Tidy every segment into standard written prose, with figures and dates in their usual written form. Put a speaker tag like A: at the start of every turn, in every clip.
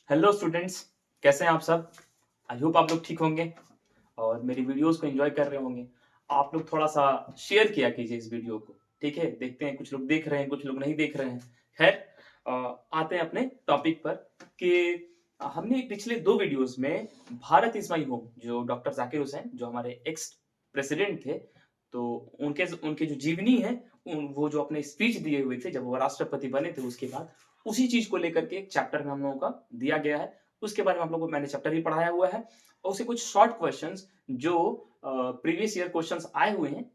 A: Hello students, कैसे हैं आप सब? आई होप आप लोग ठीक होंगे और मेरी वीडियोस को एंजॉय कर रहे होंगे। आप लोग थोड़ा-सा शेयर किया कीजिए इस वीडियो को, ठीक है? देखते हैं कुछ लोग देख रहे हैं, कुछ लोग नहीं देख रहे हैं। खैर आते हैं अपने टॉपिक पर कि हमने पिछले 2 वीडियोस में भारत इज़ माय होम जो डॉक्टर ज़ाकिर हुसैन जो हमारे एक्स प्रेसिडेंट थे, तो उनके उनकी जो जीवनी है वो जो अपने स्पीच दिए हुए थे जब वो राष्ट्रपति बने थे उसके बाद, उसी चीज़ को लेकर के एक चैप्टर में हम लोगों का दिया गया है। उसके बारे में आप लोगों को मैंने चैप्टर भी पढ़ाया हुआ है और उससे कुछ शॉर्ट क्वेश्चंस जो प्रीवियस ईयर क्वेश्चंस आए हुए हैं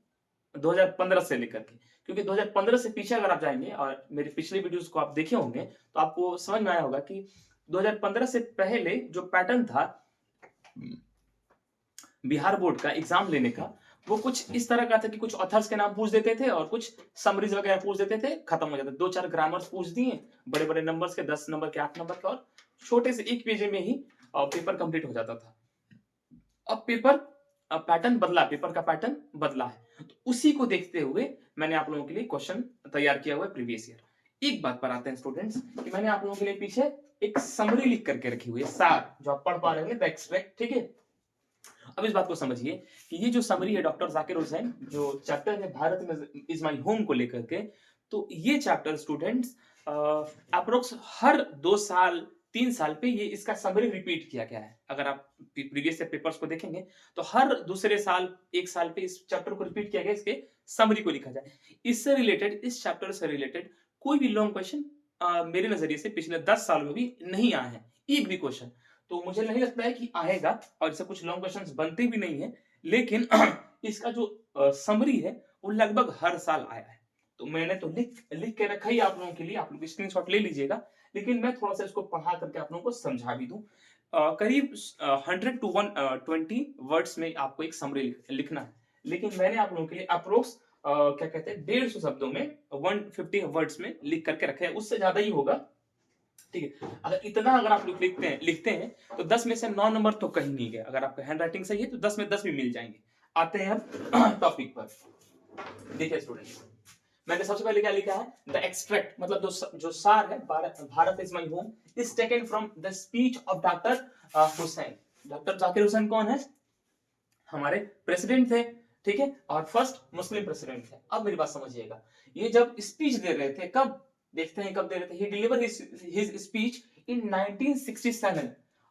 A: 2015 से लेकर के, क्योंकि 2015 से पीछे अगर आप जाएँगे और मेरे पिछले वीडियोज़ को आप देखे होंगे, तो आपको समझ में आया होगा कि 2015 से पहले जो पैटर्न था बिहार बोर्ड का एग्जाम लेने का, वो कुछ इस तरह का था कि कुछ ऑथर्स के नाम पूछ देते थे और कुछ समरीज वगैरह पूछ देते थे, खत्म हो जाता। 2-4 ग्रामर्स पूछ दिए, बड़े-बड़े नंबर्स के 10 नंबर के 8 नंबर के और छोटे से 1 पेज में ही पेपर कंप्लीट हो जाता था। अब पेपर पैटर्न बदला, पेपर का पैटर्न बदला है। तो उसी को देखते हुए मैंने आप लोगों के लिए क्वेश्चन तैयार किया हुआ है प्रीवियस ईयर। एक बात पर आते हैं स्टूडेंट्स कि मैंने आप लोगों के लिए पीछे एक समरी लिख करके रखी हुई है, सार जो आप पढ़ पा रहे होंगे, द एक्सट्रैक्ट, ठीक है? अब इस बात को समझिए कि ये जो समरी है डॉक्टर जाकिर हुसैन जो चैप्टर है भारत में इज माई होम को लेकर के, तो ये चैप्टर स्टूडेंट्स अप्रोक्स हर 2 साल 3 साल पे ये इसका समरी रिपीट किया गया है। अगर आप प्रीवियस पेपर्स को देखेंगे तो हर दूसरे साल 1 साल पे इस चैप्टर को रिपीट किया गया, इसके समरी को लिखा जाए। इससे रिलेटेड, इस चैप्टर से रिलेटेड कोई भी लॉन्ग क्वेश्चन मेरे नजरिए से पिछले 10 साल में भी नहीं आए हैं, एक भी क्वेश्चन। तो मुझे नहीं लगता है कि आएगा और इससे कुछ लॉन्ग क्वेश्चंस बनते भी नहीं है, लेकिन इसका जो समरी है वो लगभग हर साल आया है। तो मैंने तो लिख लिख के रखा ही आप लोगों के लिए, आप लोग स्क्रीनशॉट ले लीजिएगा, लेकिन मैं थोड़ा सा इसको पढ़ा करके आप लोगों को समझा भी दूं। करीब 100 टू 120 वर्ड्स में आपको एक समरी लिखना है, लेकिन मैंने आप लोगों के लिए अप्रोक्स क्या कहते हैं 150 शब्दों में 150 वर्ड्स में लिख करके रखा है, उससे ज्यादा ही होगा, ठीक है? अगर आप लोग लिखते हैं तो 10 में से 9 नंबर तो कहीं नहीं गए। अगर आपका हैंडराइटिंग सही है तो 10 में 10 भी मिल जाएंगे। आते हैं अब टॉपिक पर। देखिए स्टूडेंट्स, मैंने सबसे पहले क्या लिखा है, द एक्सट्रैक्ट मतलब जो सार है, Bharat is my home is taken from the speech of doctor Hussain. Doctor Zakir Hussain कौन है? हमारे प्रेसिडेंट थे, ठीक है? और फर्स्ट मुस्लिम प्रेसिडेंट थे। अब मेरी बात समझिएगा, ये जब स्पीच दे रहे थे, कब देखते हैं कब दे रहे थे, he deliver his speech in 1967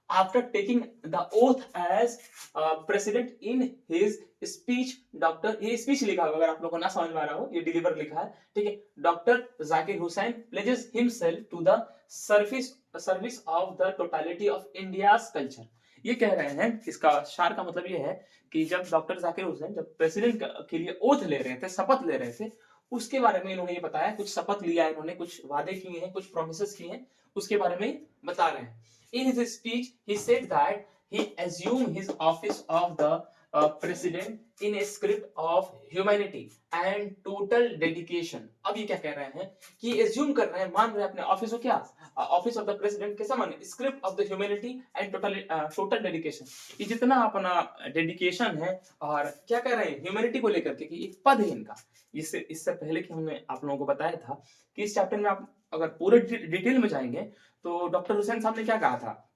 A: after taking the oath as president. In his speech doctor, ये स्पीच लिखा होगा, अगर आप लोगों को ना समझ में आ रहा हो, ये डिलीवर लिखा है, ठीक है? Doctor Zakir Hussain pledges himself to the service of the totality of India's culture. ये कह रहे हैं, इसका सार का मतलब ये है कि जब डॉक्टर जाकिर हुसैन जब प्रेसिडेंट के लिए ओथ ले रहे थे, शपथ ले रहे थे, उसके बारे में इन्होंने ये बताया, कुछ शपथ लिया इन्होंने, कुछ वादे किए हैं, कुछ प्रोमिसेस किए हैं, उसके बारे में बता रहे हैं। इन his speech he said that he assumed his office of the president in a script of humanity and total dedication। अब ये क्या कह रहे हैं कि assume कर रहे हैं, मान रहे हैं अपने ऑफिस को, क्या ऑफिस ऑफ द प्रेसिडेंट, कैसा माने, script of the humanity and total dedication. ये जितना अपना डेडिकेशन है और क्या कह रहे हैं ह्यूमैनिटी को लेकर के कि एक पद है इनका। इससे इससे पहले कि हमने आप लोगों को बताया था कि इस चैप्टर में आप अगर पूरे डिटेल में जाएंगे तो डॉक्टर हुसैन साहब ने क्या कहा था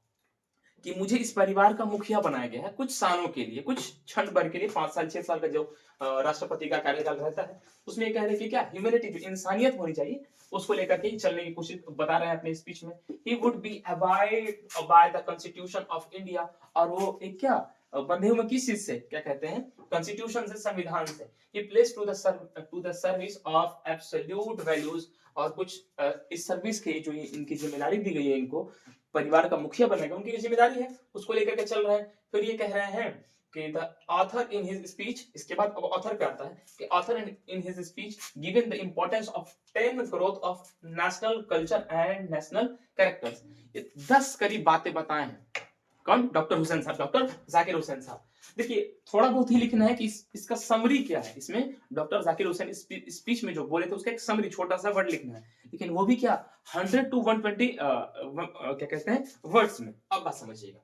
A: कि मुझे इस परिवार का मुखिया बनाया गया है कुछ सालों के लिए, कुछ क्षण भर के लिए, 5 साल 6 साल का जो राष्ट्रपति का कार्यकाल रहता है, उसमें ये कह रहे हैं कि क्या ह्यूमैनिटी, जो इंसानियत होनी चाहिए, उसको लेकर के चलने की कोशिश बता रहे हैं अपने स्पीच में। He would be abide by the constitution of India. और वो एक क्या बंधे हुए किस चीज से, क्या कहते हैं, कॉन्स्टिट्यूशन से, संविधान से। He place to the service of absolute values. और कुछ इस सर्विस के जो इनकी जिम्मेदारी दी गई है, इनको परिवार का मुखिया बनने का उनकी जिम्मेदारी है, उसको लेकर के चल रहे हैं। फिर ये कह रहे हैं कि the author in his speech, इसके बाद अब ऑथर पे आता है कि author in his speech given the importance of 10 growth of national culture and national characters. ये 10 करीब बातें बताए हैं। कौन? डॉक्टर हुसैन साहब, डॉक्टर जाकिर हुसैन साहब। देखिए थोड़ा बहुत ही लिखना है कि इसका समरी क्या है। इसमें डॉक्टर जाकिर हुसैन स्पीच में जो बोले थे उसका एक समरी छोटा सा वर्ड लिखना है, लेकिन वो भी क्या 100 टू 120 क्या कहते हैं वर्ड्स में। अब बात समझिएगा,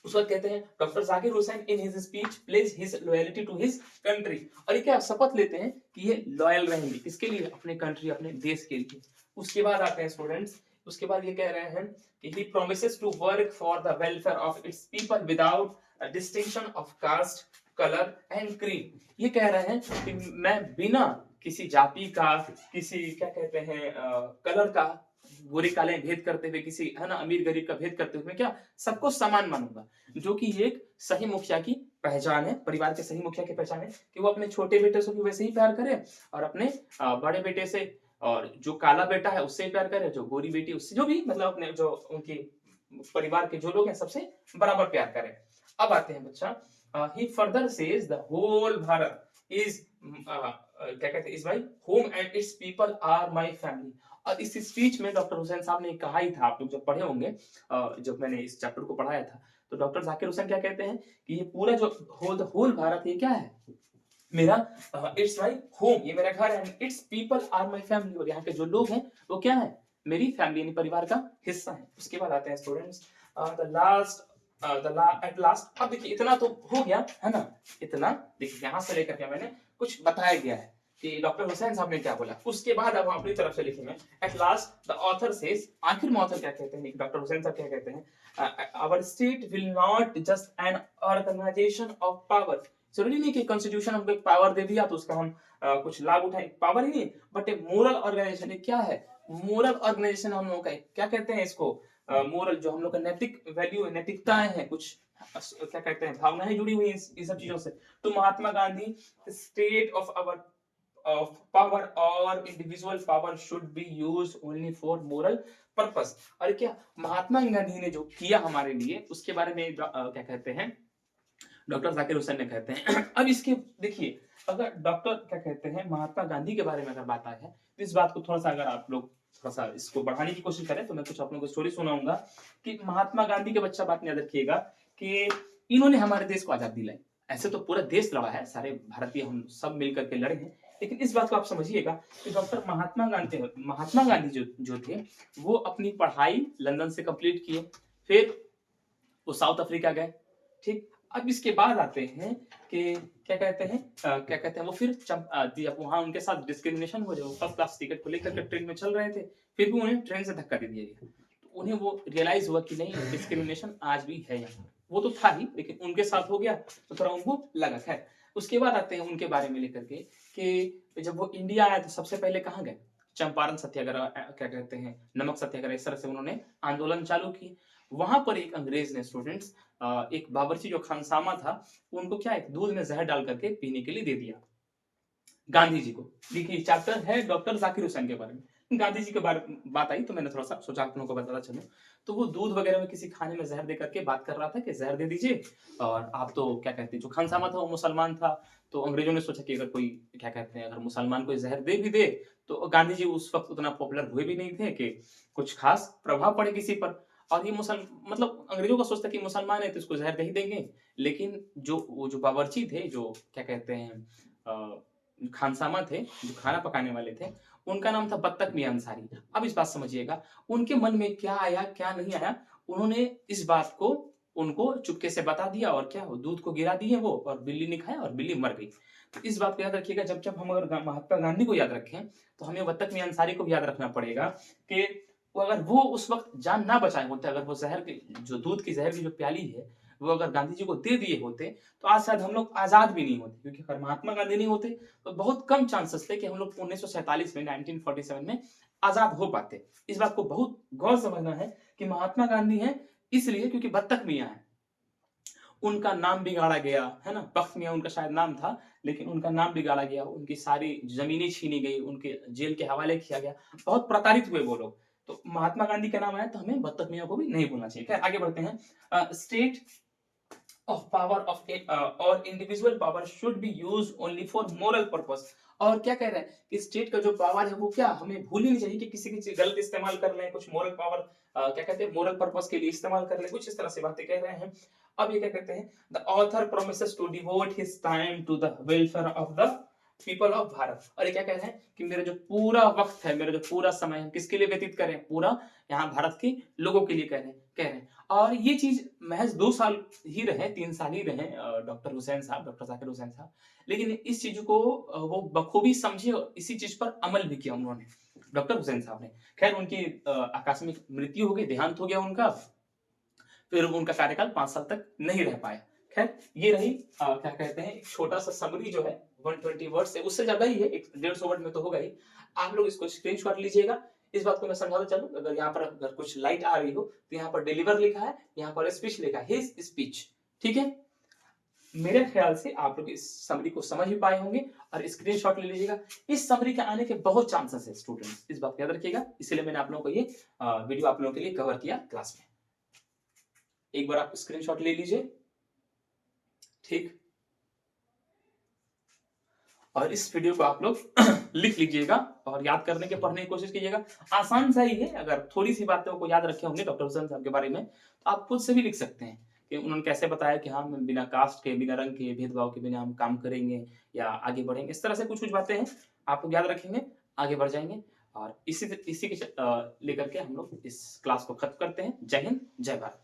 A: उस वक्त कहते हैं doctor Zakir Hussain in his speech pledge his loyalty to his country. और ये क्या शपथ लेते हैं कि ये लॉयल रहेंगे किसके लिए, अपने कंट्री, अपने देश के लिए। उसके बाद आते हैं स्टूडेंट्स उसके बाद ये कह रहे हैं कि he promises to work for the welfare of its people without a distinction of caste, color and creed। ये कह रहे हैं कि मैं बिना किसी जाति का, किसी क्या कहते हैं कलर का, गोरे काले भेद करते हुए, किसी है ना अमीर गरीब का भेद करते हुए मैं क्या सबको समान मानूंगा, जो कि एक सही मुखिया की पहचान है, परिवार के सही मुखिया की पहचान है कि वो अपने छोटे बेटे से भी वैसे ही प्यार करे और अपने बड़े बेटे से, और जो काला बेटा है उससे प्यार करे, जो गोरी बेटी उससे, जो भी मतलब अपने जो उनके परिवार के जो लोग हैं सबसे बराबर प्यार करें। अब आते हैं बच्चा, he further says the whole Bharat is क्या कहते हैं, is my home and it's people are my family. और इस स्पीच में डॉक्टर हुसैन साहब ने कहा ही था, आप लोग जब पढ़े होंगे जब मैंने इस चैप्टर को पढ़ाया था, तो डॉक्टर जाकिर हुसैन क्या कहते हैं कि ये पूरा जो होल भारत ये क्या है, मेरा इट्स माय होम, ये मेरा घर है, it's people are my family, और यहाँ के जो लोग हैं वो क्या है, मेरी फैमिली यानी परिवार का हिस्सा है। उसके बाद आते हैं स्टूडेंट्स एट लास्ट। अब देखिए इतना तो हो गया है ना, इतना देखिए यहाँ से लेकर के मैंने कुछ बताया गया है कि डॉक्टर हुसैन साहब ने क्या बोला। उसके बाद अब हम अपनी तरफ से लिखेंगे at last the author says, आखिर में ऑथर क्या कहते हैं, डॉक्टर हुसैन साहब क्या कहते हैं, our state will not just an organisation of power. जरूरी नहीं कि कॉन्स्टिट्यूशन हमको एक पावर दे दिया तो उसका हम कुछ लाभ उठाएं, पावर ही नहीं, बट ए मोरल ऑर्गेनाइजेशन। ये क्या है, मोरल ऑर्गेनाइजेशन हम लोगों का क्या कहते हैं इसको, मोरल जो हम लोग का नैतिक वैल्यू है, नैतिकताएं हैं, कुछ क्या कहते हैं भावनाएं जुड़ी हुई हैं इस सब चीजों से। तो Mahatma Gandhi state of our of power or individual power should be used only for moral purpose। और क्या महात्मा गांधी ने जो किया हमारे लिए उसके बारे में क्या कहते हैं डॉक्टर जाकिर हुसैन ने कहते हैं। अब इसके देखिए, अगर डॉक्टर क्या कहते हैं महात्मा गांधी के बारे में अगर बात आए है तो इस बात को थोड़ा सा अगर आप लोग थोड़ा सा इसको बढ़ाने की कोशिश करें तो मैं कुछ आप लोगों को स्टोरी सुनाऊंगा कि महात्मा गांधी के बच्चा बात में याद रखिएगा कि इन्होंने हमारे देश को आजादी दिलाई। ऐसे तो पूरा देश लड़ा है, सारे भारतीय हम सब मिलकर के लड़े हैं, लेकिन इस बात को आप समझिएगा कि डॉक्टर महात्मा गांधी जो थे वो अपनी पढ़ाई लंदन से कंप्लीट किए, फिर वो साउथ अफ्रीका गए, ठीक। अब इसके बाद आते हैं कि क्या कहते हैं वो फिर जब वहां उनके साथ डिस्क्रिमिनेशन हो जाए, फर्स्ट क्लास टिकट को लेकर के ट्रेन में चल रहे थे, फिर भी उन्हें ट्रेन से धक्का दे दिया गया, तो उन्हें वो रियलाइज हुआ कि नहीं डिस्क्रिमिनेशन आज भी है यहाँ, वो तो था ही लेकिन उनके साथ हो गया तो थोड़ा उनको लगा। खैर उसके बाद आते हैं उनके बारे में लेकर के कि जब वो इंडिया आया तो सबसे पहले कहाँ गए, चंपारण सत्याग्रह, क्या कहते हैं नमक सत्याग्रह, इस तरह से उन्होंने आंदोलन चालू की। वहां पर एक अंग्रेज ने स्टूडेंट्स एक बावर्ची जो खानसामा था उनको क्या एक दूध में जहर डाल करके पीने के लिए दे दिया गांधी जी को। देखिए चैप्टर है डॉक्टर जाकिर हुसैन के बारे में, गांधी जी के बारे में बात आई तो मैंने थोड़ा सा सोचा आप लोगों को बताना चलूं। तो वो दूध वगैरह में किसी खाने में जहर दे करके बात कर रहा था कि जहर दे दीजिए, और आप तो क्या कहते हैं जो खानसामा था वो मुसलमान था, तो अंग्रेजों ने सोचा कि अगर कोई क्या कहते हैं अगर मुसलमान कोई जहर दे भी दे तो गांधी जी उस वक्त उतना पॉपुलर हुए भी नहीं थे कि कुछ खास प्रभाव पड़े किसी पर, और ये मतलब अंग्रेजों का सोचता कि मुसलमान है तो इसको जहर दे ही देंगे। लेकिन वो जो बावर्ची थे, जो क्या कहते हैं खानसामा थे, जो खाना पकाने वाले थे, उनका नाम था बत्तख मियां अंसारी। अब इस बात समझिएगा उनके मन में क्या आया क्या नहीं आया, उन्होंने इस बात को उनको चुपके से बता दिया और क्या हो दूध को गिरा दिए वो, और बिल्ली ने खाया और बिल्ली मर गई। तो इस बात को याद रखिएगा, जब जब हम अगर महात्मा गांधी को याद रखें तो हमें बत्तख मियां अंसारी को भी याद रखना पड़ेगा कि अगर वो उस वक्त जान ना बचाए होते, अगर वो जहर की जो दूध की जहर की जो प्याली है वो अगर गांधी जी को दे दिए होते तो आज शायद हम लोग आजाद भी नहीं होते, क्योंकि अगर महात्मा गांधी नहीं होते तो बहुत कम चांसेस थे कि हम लोग 1947 में 1947 में आजाद हो पाते। इस बात को बहुत गौर समझना है कि महात्मा गांधी हैं इसलिए क्योंकि बत्तख मियां है, उनका नाम बिगाड़ा गया है ना, बख्त मियां उनका शायद नाम था, लेकिन उनका नाम बिगाड़ा गया, उनकी सारी जमीनें छीनी गई, उनके जेल के हवाले किया गया, बहुत प्रताड़ित हुए वो लोग। तो महात्मा गांधी का नाम आया तो हमें बत्तख मियां को भी नहीं भूलना चाहिए। खैर आगे बढ़ते हैं। State of power of or individual power should be used only for moral purpose। और क्या कह रहे हैं कि स्टेट का जो पावर है वो क्या हमें भूल ही नहीं चाहिए कि किसी की गलत इस्तेमाल कर लें, कुछ मोरल पावर क्या कहते हैं मोरल पर्पस के लिए इस्तेमाल कर लें, कुछ इस तरह से बातें कह रहे हैं। अब ये क्या कहते हैं, the author promises to devote his time to the welfare of the people of Bharat. और ये क्या कह रहे हैं कि मेरा जो पूरा वक्त है, मेरा जो पूरा समय है किसके लिए व्यतीत करें, पूरा यहाँ भारत के लोगों के लिए कह रहे हैं। और ये चीज महज 2 साल ही रहे, 3 साल ही रहे डॉक्टर हुसैन साहब, डॉक्टर जाकिर हुसैन साहब, लेकिन इस चीज को वो बखूबी समझे और इसी चीज पर अमल भी किया उन्होंने। डॉक्टर हुसैन साहब ने। खैर उनकी आकस्मिक मृत्यु हो गई, देहांत हो गया उनका। फिर उनका कार्यकाल 5 साल तक नहीं रह पाया। खैर ये रही क्या कहते हैं एक छोटा-सा समरी जो है 120 वर्ड से, उससे ज़्यादा ही है, एक 150 वर्ड में तो होगा ही। आप लोग इसको स्क्रीनशॉट लीजिएगा। इस बात को मैं समझाता चलूँ, अगर यहाँ पर अगर कुछ लाइट आ रही हो, तो यहाँ पर डिलीवर लिखा है, यहाँ पर स्पीच लिखा है, हिज स्पीच। ठीक है? मेरे ख्याल से आप लोग इस समरी को समझ भी पाए होंगे और स्क्रीनशॉट ले लीजिएगा। इस समरी के आने के बहुत चांसेस है स्टूडेंट्स, इस बात को याद रखिएगा। इसीलिए मैंने आप लोगों को ये वीडियो आप लोगों के लिए कवर किया क्लास में। एक बार आप स्क्रीनशॉट ले लीजिए। ठीक, और इस वीडियो को आप लोग लिख लीजिएगा और याद करने के पढ़ने की कोशिश कीजिएगा। आसान सा ही है, अगर थोड़ी सी बातों को याद रखे होंगे डॉक्टर हुसैन साहब के बारे में, तो आप खुद से भी लिख सकते हैं कि उन्होंने कैसे बताया कि हम बिना कास्ट के, बिना रंग के भेदभाव के बिना हम काम करेंगे या आगे बढ़ेंगे। इस तरह से कुछ कुछ बातें हैं, आप लोग याद रखेंगे, आगे बढ़ जाएंगे। और इसी के लेकर के हम लोग इस क्लास को खत्म करते हैं। जय हिंद, जय भारत।